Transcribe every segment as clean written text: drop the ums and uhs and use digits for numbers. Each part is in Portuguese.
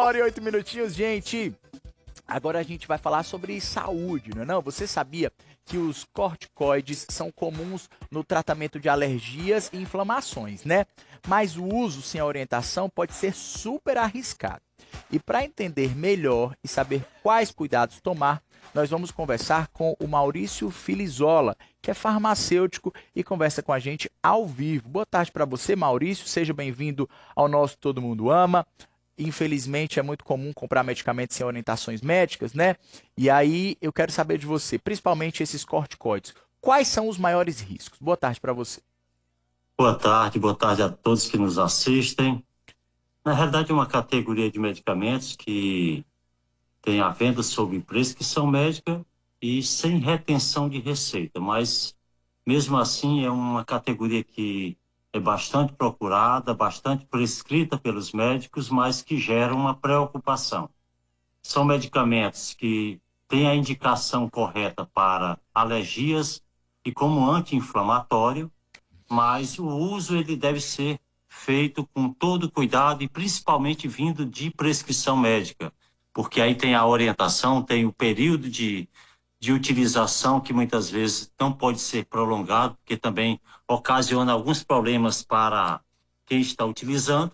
Hora e 8 minutinhos, gente. Agora a gente vai falar sobre saúde, não é não? Você sabia que os corticoides são comuns no tratamento de alergias e inflamações, né? Mas o uso sem orientação pode ser super arriscado. E para entender melhor e saber quais cuidados tomar, nós vamos conversar com o Maurício Filizola, que é farmacêutico e conversa com a gente ao vivo. Boa tarde para você, Maurício. Seja bem-vindo ao nosso Todo Mundo Ama. Infelizmente, é muito comum comprar medicamentos sem orientações médicas, né? E aí, eu quero saber de você, principalmente esses corticoides. Quais são os maiores riscos? Boa tarde para você. Boa tarde a todos que nos assistem. Na realidade, é uma categoria de medicamentos que tem a venda sob prescrição médica e sem retenção de receita, mas mesmo assim é uma categoria que é bastante procurada, bastante prescrita pelos médicos, mas que gera uma preocupação. São medicamentos que têm a indicação correta para alergias e como anti-inflamatório, mas o uso ele deve ser feito com todo cuidado e principalmente vindo de prescrição médica, porque aí tem a orientação, tem o período de utilização que muitas vezes não pode ser prolongado, porque também ocasiona alguns problemas para quem está utilizando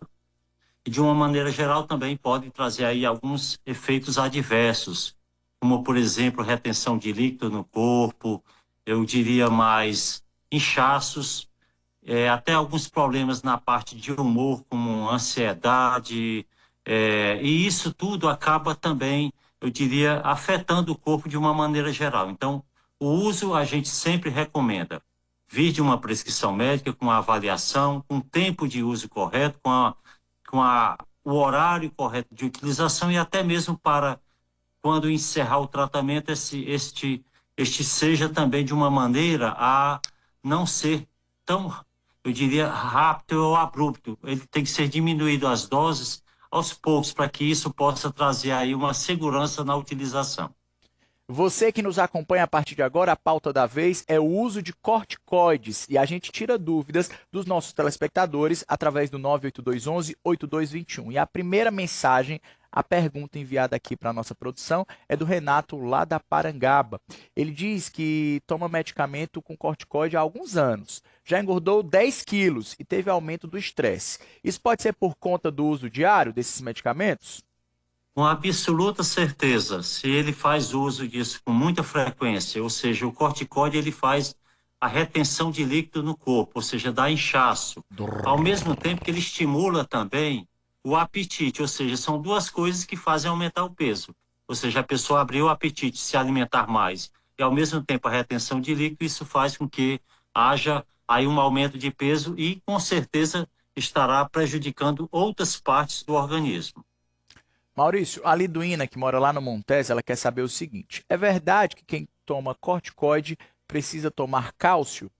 e de uma maneira geral também pode trazer aí alguns efeitos adversos, como por exemplo retenção de líquido no corpo, eu diria mais inchaços, até alguns problemas na parte de humor, como ansiedade, e isso tudo acaba também, eu diria, afetando o corpo de uma maneira geral. Então, o uso a gente sempre recomenda vir de uma prescrição médica, com a avaliação, com tempo de uso correto, o horário correto de utilização e até mesmo para quando encerrar o tratamento, este seja também de uma maneira a não ser tão, eu diria, rápido ou abrupto. Ele tem que ser diminuído as doses aos poucos para que isso possa trazer aí uma segurança na utilização. Você que nos acompanha a partir de agora, a pauta da vez é o uso de corticoides e a gente tira dúvidas dos nossos telespectadores através do 98211-8221. E a primeira mensagem, a pergunta enviada aqui para a nossa produção é do Renato lá da Parangaba. Ele diz que toma medicamento com corticoide há alguns anos, já engordou 10 quilos e teve aumento do estresse. Isso pode ser por conta do uso diário desses medicamentos? Com absoluta certeza, se ele faz uso disso com muita frequência, ou seja, o corticóide ele faz a retenção de líquido no corpo, ou seja, dá inchaço, ao mesmo tempo que ele estimula também o apetite, ou seja, são duas coisas que fazem aumentar o peso. Ou seja, a pessoa abrir o apetite, se alimentar mais, e ao mesmo tempo a retenção de líquido, isso faz com que haja aí um aumento de peso e com certeza estará prejudicando outras partes do organismo. Maurício, a Liduína, que mora lá no Montes, ela quer saber o seguinte: é verdade que quem toma corticoide precisa tomar cálcio?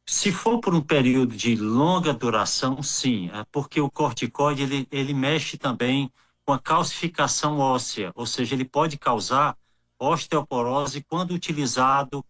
Se for por um período de longa duração, sim, porque o corticoide ele mexe também com a calcificação óssea, ou seja, ele pode causar osteoporose quando utilizado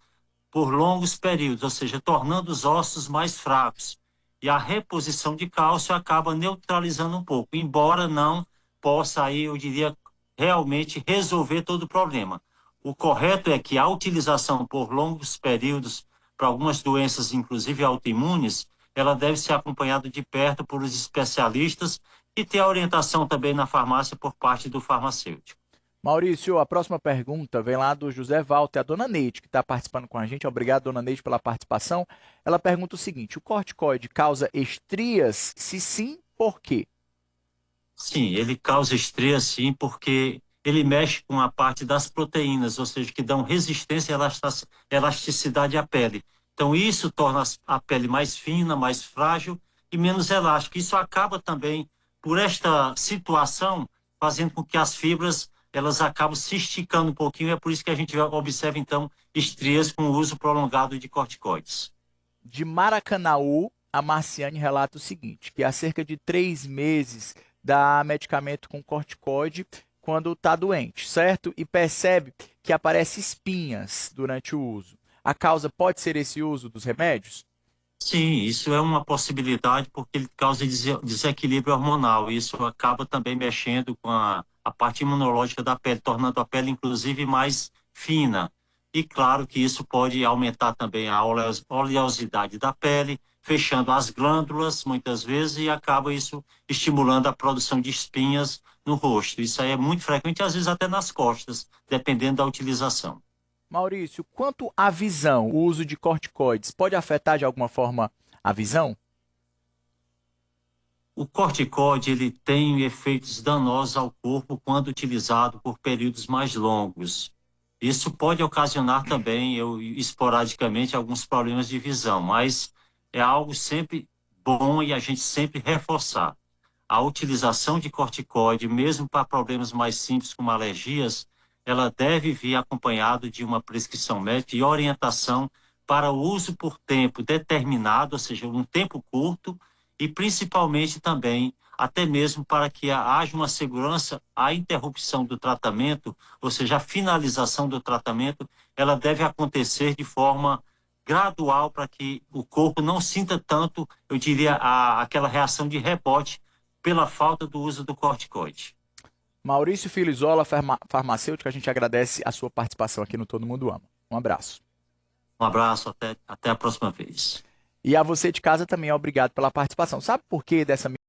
por longos períodos, ou seja, tornando os ossos mais fracos. E a reposição de cálcio acaba neutralizando um pouco, embora não possa aí, eu diria, realmente resolver todo o problema. O correto é que a utilização por longos períodos para algumas doenças, inclusive autoimunes, ela deve ser acompanhada de perto por os especialistas e ter a orientação também na farmácia por parte do farmacêutico. Maurício, a próxima pergunta vem lá do José Walter, a dona Neide, que está participando com a gente. Obrigado, dona Neide, pela participação. Ela pergunta o seguinte: o corticoide causa estrias? Se sim, por quê? Sim, ele causa estria, sim, porque ele mexe com a parte das proteínas, ou seja, que dão resistência e elasticidade à pele. Então, isso torna a pele mais fina, mais frágil e menos elástica. Isso acaba também, por esta situação, fazendo com que as fibras elas acabam se esticando um pouquinho. É por isso que a gente observa, então, estrias com o uso prolongado de corticoides. De Maracanaú, a Marciane relata o seguinte: que há cerca de 3 meses dá medicamento com corticoide quando está doente, certo? E percebe que aparecem espinhas durante o uso. A causa pode ser esse uso dos remédios? Sim, isso é uma possibilidade porque ele causa desequilíbrio hormonal. Isso acaba também mexendo com a parte imunológica da pele, tornando a pele, inclusive, mais fina. E claro que isso pode aumentar também a oleosidade da pele, fechando as glândulas, muitas vezes, e acaba isso estimulando a produção de espinhas no rosto. Isso aí é muito frequente, às vezes até nas costas, dependendo da utilização. Maurício, quanto à visão, o uso de corticoides pode afetar de alguma forma a visão? O corticóide ele tem efeitos danosos ao corpo quando utilizado por períodos mais longos. Isso pode ocasionar também, esporadicamente, alguns problemas de visão, mas é algo sempre bom e a gente sempre reforçar. A utilização de corticoide, mesmo para problemas mais simples como alergias, ela deve vir acompanhado de uma prescrição médica e orientação para o uso por tempo determinado, ou seja, um tempo curto, e principalmente também, até mesmo para que haja uma segurança, a interrupção do tratamento, ou seja, a finalização do tratamento, ela deve acontecer de forma gradual para que o corpo não sinta tanto, eu diria, aquela reação de rebote pela falta do uso do corticoide. Maurício Filizola, farmacêutico, a gente agradece a sua participação aqui no Todo Mundo Ama. Um abraço. Um abraço, até a próxima vez. E a você de casa também, obrigado pela participação. Sabe por que dessa